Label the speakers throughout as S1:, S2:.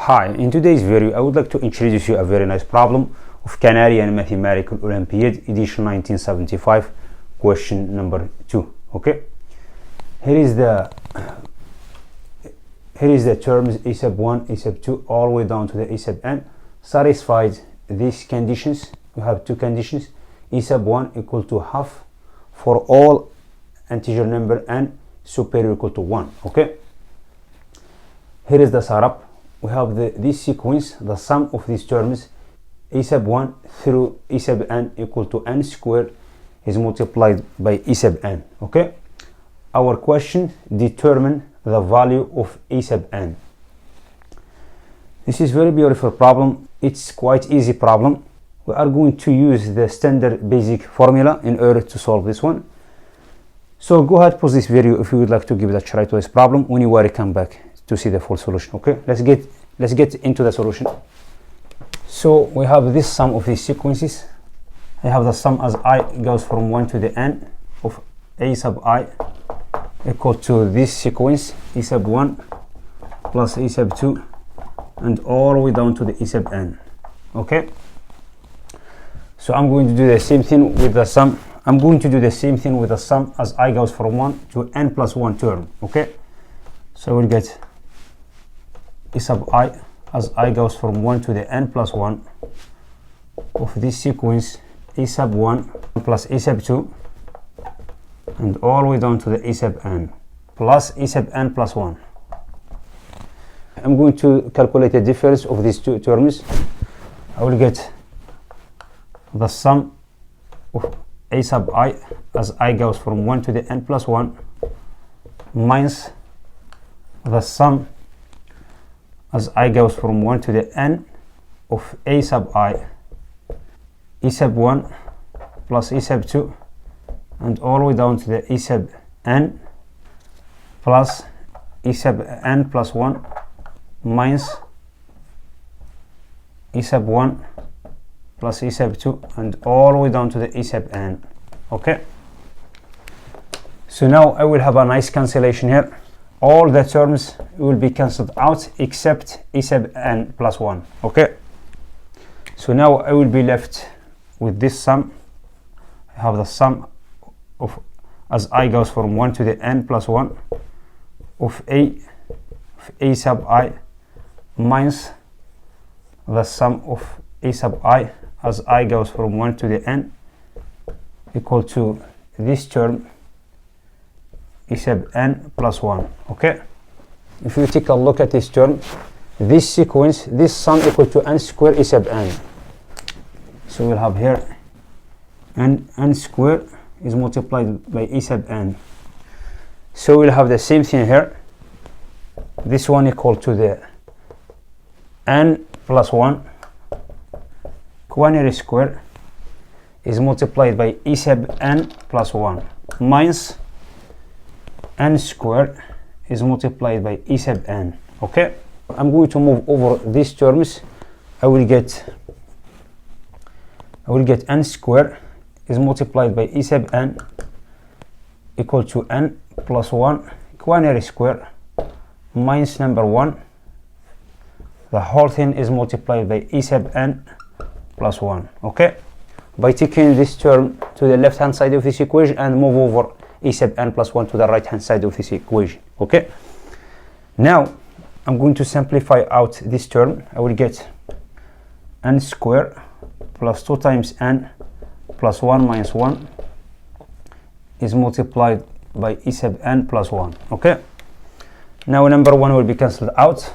S1: Hi, in today's video I would like to introduce you a very nice problem of Canadian Mathematical Olympiad edition 1975, question number 2. Okay, here is the terms a sub 1, a sub 2 all the way down to the a sub n. Satisfied these conditions, we have two conditions: a sub 1 equal to half for all integer number n superior or equal to 1. Okay, here is the setup. We have this sequence. The sum of these terms a sub 1 through a sub n equal to n squared is multiplied by a sub n. Okay, our question: determine the value of a sub n. This is very beautiful problem. It's quite easy problem. We are going to use the standard basic formula in order to solve this one. So go ahead, pause this video if you would like to give it a try to this problem. When you want to come back to see the full solution. Okay, let's get into the solution. So we have this sum of these sequences. I have the sum as I goes from 1 to the n of a sub I equal to this sequence a sub 1 plus a sub 2 and all the way down to the a sub n. Okay, so I'm going to do the same thing with the sum. I'm going to do the same thing with the sum as I goes from 1 to n plus 1 term. Okay, so we'll get a sub I as I goes from 1 to the n plus 1 of this sequence a sub 1 plus a sub 2 and all the way down to the a sub n plus a sub n plus 1. I'm going to calculate the difference of these two terms. I will get the sum of a sub I as I goes from 1 to the n plus 1 minus the sum as I goes from 1 to the n of a sub I a sub 1 plus a sub 2 and all the way down to the a sub n plus a sub n plus 1 minus a sub 1 plus a sub 2 and all the way down to the a sub n. Okay, so now I will have a nice cancellation here. All the terms will be cancelled out except a sub n plus 1. Okay, so now I will be left with this sum. I have the sum of as I goes from 1 to the n plus 1 of a sub I minus the sum of a sub I as I goes from 1 to the n equal to this term a sub n plus 1. Okay, if you take a look at this term, this sequence, this sum equal to n squared a sub n. So we'll have here n squared is multiplied by a sub n. So we'll have the same thing here. This one equal to the n plus 1 quantity square is multiplied by a sub n plus 1 minus n squared is multiplied by a sub n. Okay, I'm going to move over these terms. I will get n squared is multiplied by a sub n equal to n plus 1 quantity square minus number 1. The whole thing is multiplied by a sub n plus 1. Okay, by taking this term to the left hand side of this equation and move over a sub n plus 1 to the right hand side of this equation. Okay, now I'm going to simplify out this term. I will get n squared plus 2 times n plus 1 minus 1 is multiplied by a sub n plus 1. Okay, now number 1 will be cancelled out.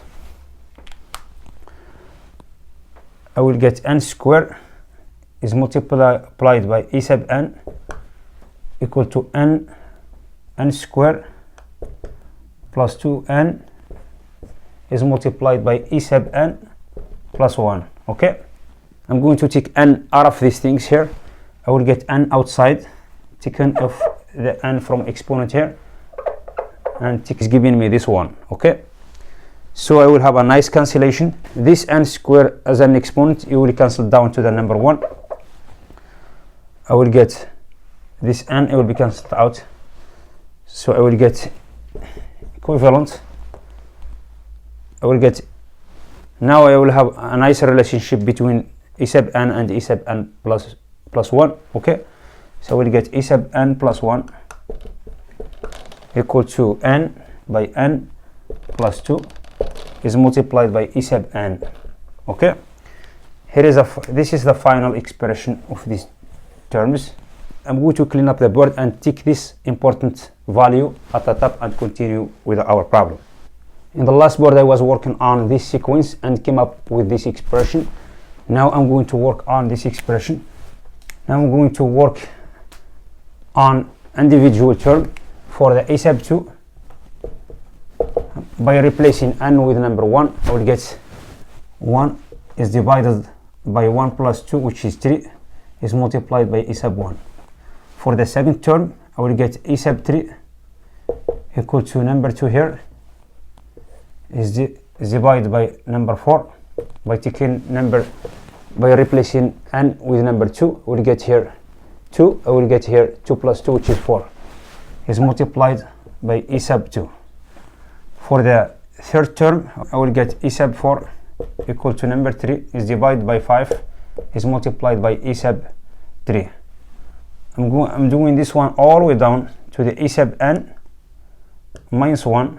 S1: I will get n squared is multiplied by a sub n equal to n squared plus 2n is multiplied by a sub n plus 1. Okay, I'm going to take n out of these things here. I will get n outside, taken off the n from exponent here, and is giving me this one. Okay, so I will have a nice cancellation. This n squared as an exponent, you will cancel down to the number 1. I will get this n, it will be cancelled out, so I will get equivalent. I will get Now I will have a nice relationship between e sub n and e sub n plus 1. Okay, so we'll get e sub n plus 1 equal to n by n plus 2 is multiplied by e sub n. Okay, here is this is the final expression of these terms. I'm going to clean up the board and take this important value at the top and continue with our problem. In the last board I was working on this sequence and came up with this expression. Now I'm going to work on this expression. Now I'm going to work on individual term for the e sub 2. By replacing n with number 1, I will get 1 is divided by 1 plus 2, which is 3, is multiplied by e sub 1. For the second term, I will get e sub 3 equal to number 2 here is divided by number 4. By replacing n with number 2, I will get here 2. I will get here 2 plus 2, which is 4, is multiplied by e sub 2. For the third term, I will get e sub 4 equal to number 3 is divided by 5, is multiplied by e sub 3. I'm doing this one all the way down to the e sub n minus 1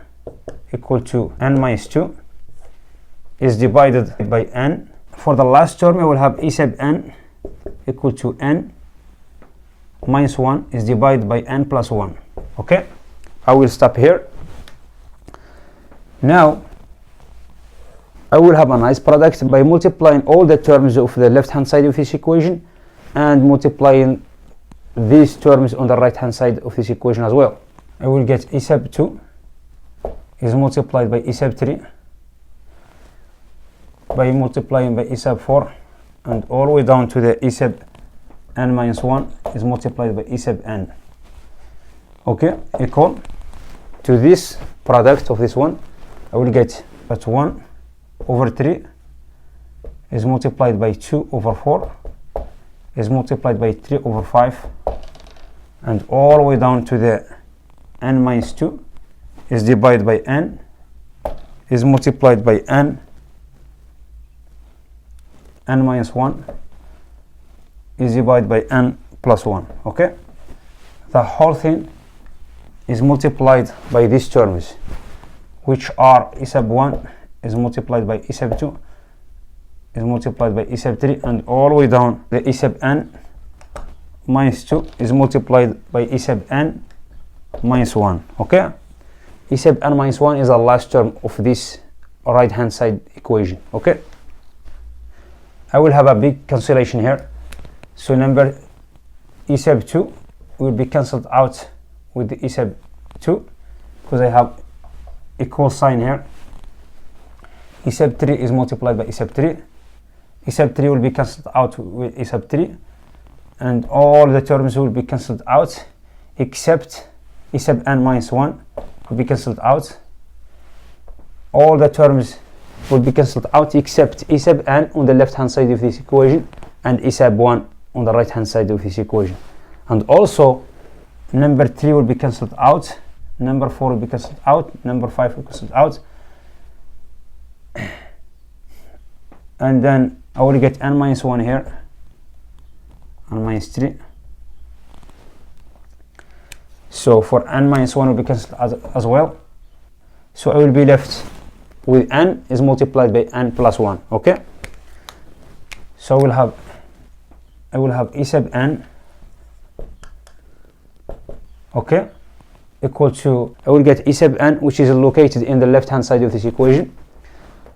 S1: equal to n minus 2 is divided by n. For the last term, I will have e sub n equal to n minus 1 is divided by n plus 1. Okay, I will stop here. Now I will have a nice product by multiplying all the terms of the left hand side of this equation and multiplying these terms on the right hand side of this equation as well. I will get e sub 2 is multiplied by e sub 3 by multiplying by e sub 4, and all the way down to the e sub n minus 1 is multiplied by e sub n. Okay, equal to this product of this one, I will get that 1 over 3 is multiplied by 2 over 4 is multiplied by 3 over 5, and all the way down to the n minus 2 is divided by n is multiplied by n minus 1 is divided by n plus 1. Okay, the whole thing is multiplied by these terms, which are e sub 1 is multiplied by e sub 2 is multiplied by e sub 3, and all the way down the e sub n minus 2 is multiplied by e sub n minus 1. Okay, e sub n minus 1 is the last term of this right hand side equation. Okay, I will have a big cancellation here, so number e sub 2 will be cancelled out with the e sub 2 because I have equal sign here. E sub 3 is multiplied by e sub 3. E sub 3 will be cancelled out with e sub 3, and all the terms will be cancelled out except e sub n minus 1 will be cancelled out. All the terms will be cancelled out except e sub n on the left hand side of this equation and e sub 1 on the right hand side of this equation, and also number 3 will be cancelled out, number 4 will be cancelled out, number 5 will be cancelled out, and then I will get n minus 1 here and minus 3. So for n minus 1 will be cancelled as well, so I will be left with n is multiplied by n plus 1. Okay, so I will have e sub n, okay, equal to, I will get e sub n, which is located in the left hand side of this equation.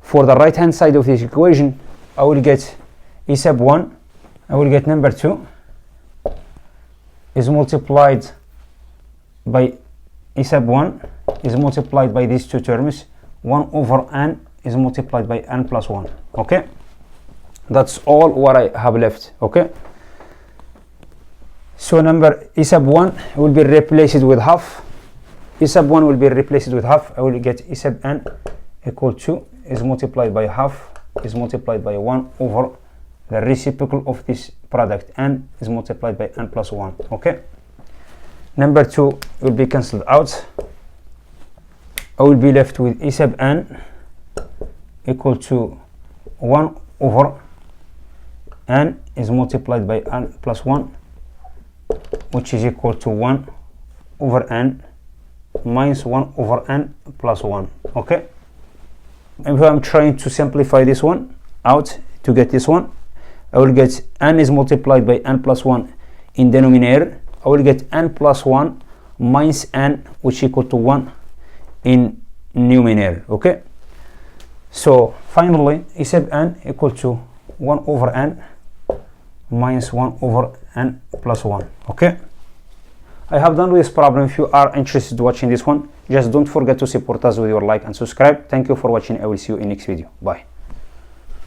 S1: For the right hand side of this equation, I will get e sub 1, I will get number 2 is multiplied by e sub 1 is multiplied by these two terms, 1 over n is multiplied by n plus 1. Okay, that's all what I have left. Okay, so number e sub 1 will be replaced with half. E sub 1 will be replaced with half. I will get e sub n equal to is multiplied by half is multiplied by 1 over the reciprocal of this product, n is multiplied by n plus 1. Okay, number 2 will be cancelled out. I will be left with e sub n equal to 1 over n is multiplied by n plus 1, which is equal to 1 over n minus 1 over n plus 1. Okay, if I'm trying to simplify this one out to get this one, I will get n is multiplied by n plus 1 in denominator. I will get n plus 1 minus n, which equal to 1 in numerator. Okay, so finally I said n equal to 1 over n minus 1 over n plus 1. Okay, I have done with this problem. If you are interested in watching this one, just don't forget to support us with your like and subscribe. Thank you for watching. I will see you in next video. Bye.